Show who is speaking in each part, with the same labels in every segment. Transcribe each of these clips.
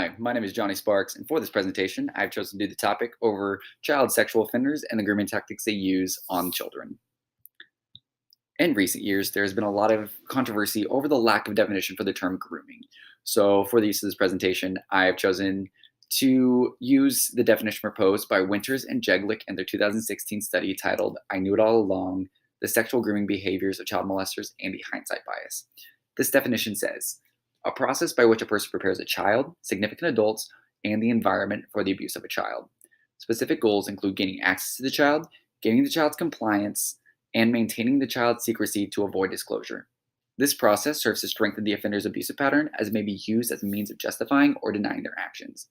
Speaker 1: Hi, my name is Johnny Sparks, and for this presentation, I've chosen to do the topic over child sexual offenders and the grooming tactics they use on children. In recent years, there has been a lot of controversy over the lack of definition for the term grooming. So, for the use of this presentation, I have chosen to use the definition proposed by Winters and Jeglick in their 2016 study titled I Knew It All Along: The Sexual Grooming Behaviors of Child Molesters and the Hindsight Bias. This definition says a process by which a person prepares a child, significant adults, and the environment for the abuse of a child. Specific goals include gaining access to the child, gaining the child's compliance, and maintaining the child's secrecy to avoid disclosure. This process serves to strengthen the offender's abusive pattern as it may be used as a means of justifying or denying their actions.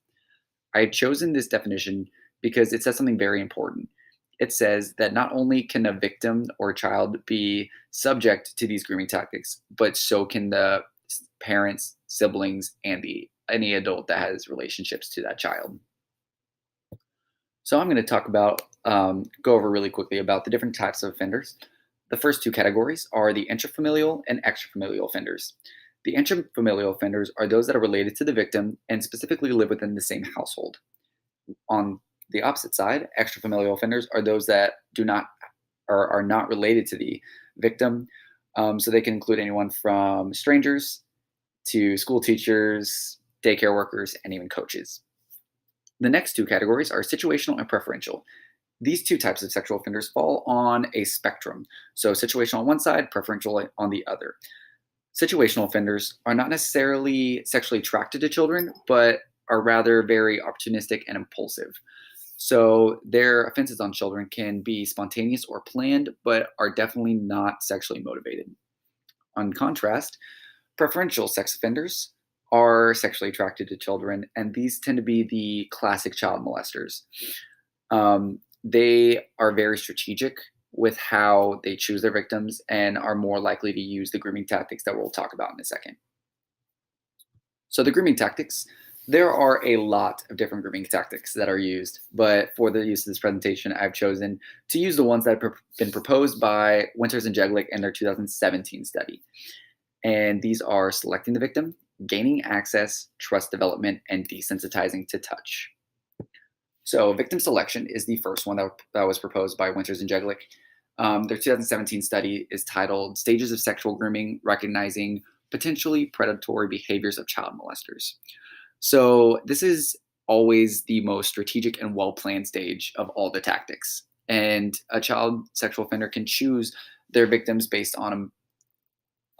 Speaker 1: I had chosen this definition because it says something very important. It says that not only can a victim or a child be subject to these grooming tactics, but so can the parents, siblings, and any adult that has relationships to that child. So I'm going to go over really quickly about the different types of offenders. The first two categories are the intrafamilial and extrafamilial offenders. The intrafamilial offenders are those that are related to the victim and specifically live within the same household. On the opposite side, extrafamilial offenders are those that are not related to the victim. So they can include anyone from strangers to school teachers, daycare workers, and even coaches. The next two categories are situational and preferential. These two types of sexual offenders fall on a spectrum. So situational on one side, preferential on the other. Situational offenders are not necessarily sexually attracted to children, but are rather very opportunistic and impulsive. So their offenses on children can be spontaneous or planned, but are definitely not sexually motivated. On contrast, preferential sex offenders are sexually attracted to children, and these tend to be the classic child molesters. They are very strategic with how they choose their victims and are more likely to use the grooming tactics that we'll talk about in a second. So the grooming tactics, there are a lot of different grooming tactics that are used, but for the use of this presentation, I've chosen to use the ones that have been proposed by Winters and Jeglick in their 2017 study. And these are selecting the victim, gaining access, trust development, and desensitizing to touch. So victim selection is the first one that was proposed by Winters and Jeglick. Their 2017 study is titled Stages of Sexual Grooming, Recognizing Potentially Predatory Behaviors of Child Molesters. So this is always the most strategic and well-planned stage of all the tactics. And a child sexual offender can choose their victims based on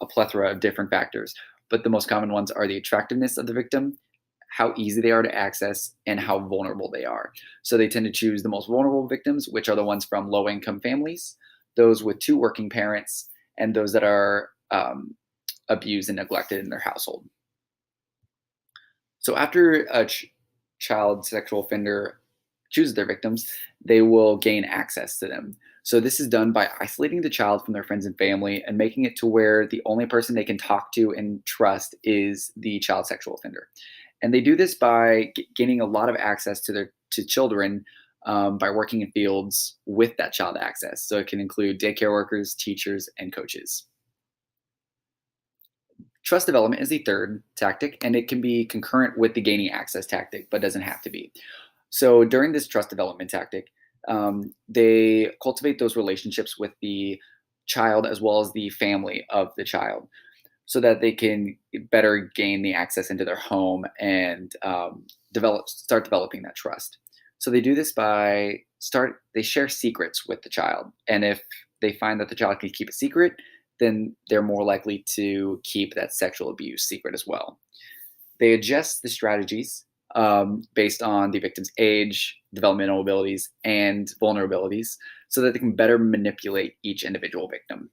Speaker 1: a plethora of different factors, but the most common ones are the attractiveness of the victim, how easy they are to access, and how vulnerable they are. So they tend to choose the most vulnerable victims, which are the ones from low-income families, those with two working parents, and those that are abused and neglected in their household. So after a child sexual offender chooses their victims, they will gain access to them. So this is done by isolating the child from their friends and family and making it to where the only person they can talk to and trust is the child sexual offender. And they do this by gaining a lot of access to children by working in fields with that child access. So it can include daycare workers, teachers, and coaches. Trust development is the third tactic, and it can be concurrent with the gaining access tactic, but doesn't have to be. So during this trust development tactic, they cultivate those relationships with the child as well as the family of the child so that they can better gain the access into their home and start developing that trust. So they do this by they share secrets with the child. And if they find that the child can keep a secret, then they're more likely to keep that sexual abuse secret as well. They adjust the strategies based on the victim's age, developmental abilities, and vulnerabilities so that they can better manipulate each individual victim.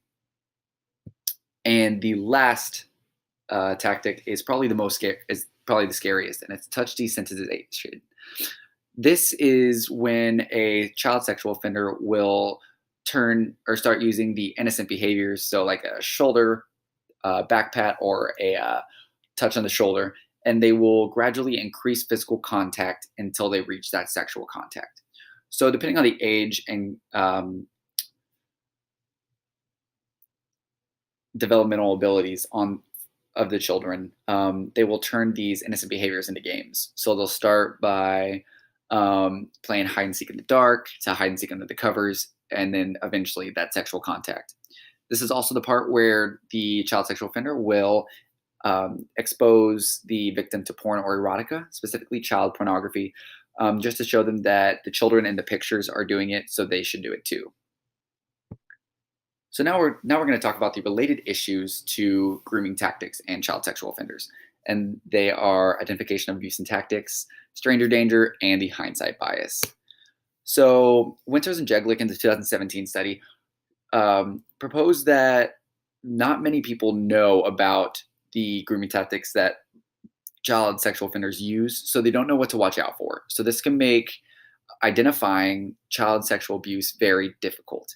Speaker 1: And the last tactic is probably the scariest, and it's touch desensitization. This is when a child sexual offender will start using the innocent behaviors, so like a shoulder, back pat, or a touch on the shoulder, and they will gradually increase physical contact until they reach that sexual contact. So depending on the age and developmental abilities of the children, they will turn these innocent behaviors into games. So they'll start by playing hide and seek in the dark, to hide and seek under the covers, and then eventually that sexual contact. This is also the part where the child sexual offender will expose the victim to porn or erotica, specifically child pornography, just to show them that the children in the pictures are doing it, so they should do it too. So now we're going to talk about the related issues to grooming tactics and child sexual offenders, and they are identification of abuse and tactics, stranger danger, and the hindsight bias. So Winters and Jeglick in the 2017 study proposed that not many people know about the grooming tactics that child sexual offenders use, so they don't know what to watch out for. So this can make identifying child sexual abuse very difficult.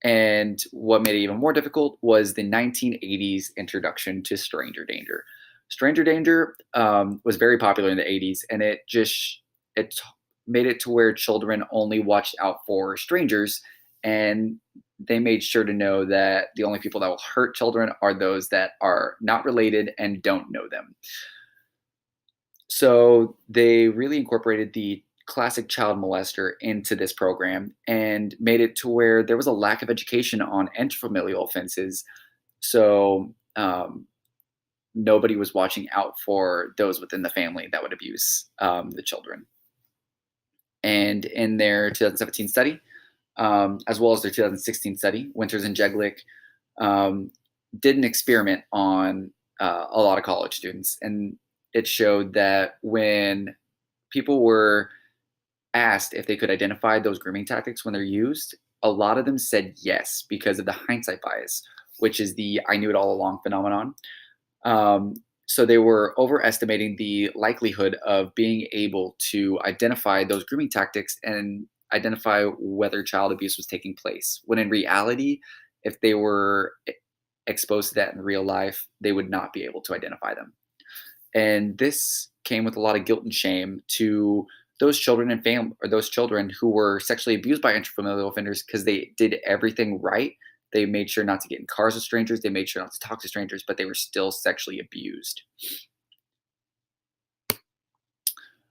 Speaker 1: And what made it even more difficult was the 1980s introduction to stranger danger. Stranger danger was very popular in the 80s, and it made it to where children only watched out for strangers, and they made sure to know that the only people that will hurt children are those that are not related and don't know them. So they really incorporated the classic child molester into this program and made it to where there was a lack of education on intrafamilial offenses. So nobody was watching out for those within the family that would abuse the children. And in their 2017 study, as well as their 2016 study, Winters and Jeglick did an experiment on a lot of college students. And it showed that when people were asked if they could identify those grooming tactics when they're used, a lot of them said yes because of the hindsight bias, which is the I knew it all along phenomenon. So they were overestimating the likelihood of being able to identify those grooming tactics and identify whether child abuse was taking place. When in reality, if they were exposed to that in real life, they would not be able to identify them. And this came with a lot of guilt and shame to those children and family, or those children who were sexually abused by intrafamilial offenders because they did everything right. They made sure not to get in cars with strangers. They made sure not to talk to strangers, but they were still sexually abused.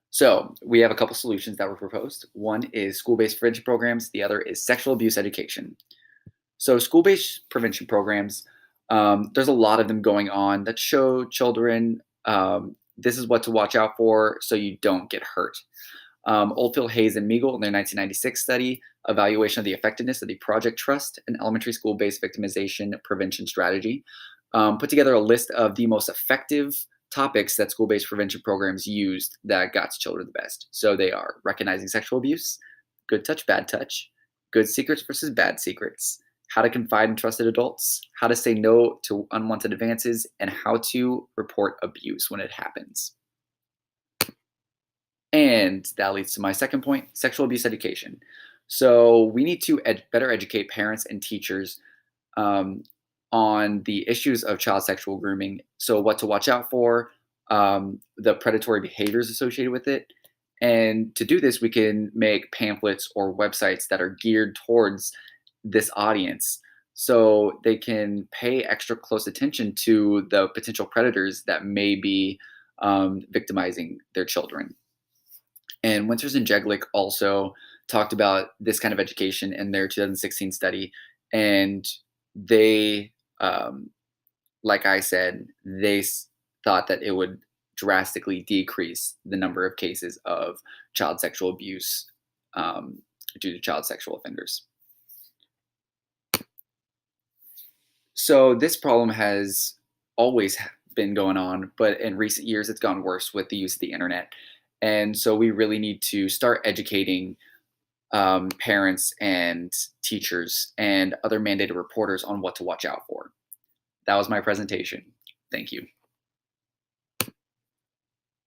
Speaker 1: So we have a couple solutions that were proposed. One is school-based prevention programs. The other is sexual abuse education. So school-based prevention programs, there's a lot of them going on that show children this is what to watch out for so you don't get hurt. Oldfield, Hayes, and Meagle in their 1996 study, Evaluation of the Effectiveness of the Project Trust, an elementary school-based victimization prevention strategy, put together a list of the most effective topics that school-based prevention programs used that got to children the best. So they are recognizing sexual abuse, good touch, bad touch, good secrets versus bad secrets, how to confide in trusted adults, how to say no to unwanted advances, and how to report abuse when it happens. And that leads to my second point, sexual abuse education. So we need to better educate parents and teachers on the issues of child sexual grooming. So what to watch out for, the predatory behaviors associated with it. And to do this, we can make pamphlets or websites that are geared towards this audience so they can pay extra close attention to the potential predators that may be victimizing their children. And Winters and Jeglick also talked about this kind of education in their 2016 study. And they, like I said, they thought that it would drastically decrease the number of cases of child sexual abuse due to child sexual offenders. So this problem has always been going on, but in recent years, it's gone worse with the use of the internet. And so we really need to start educating parents and teachers and other mandated reporters on what to watch out for. That was my presentation. Thank you.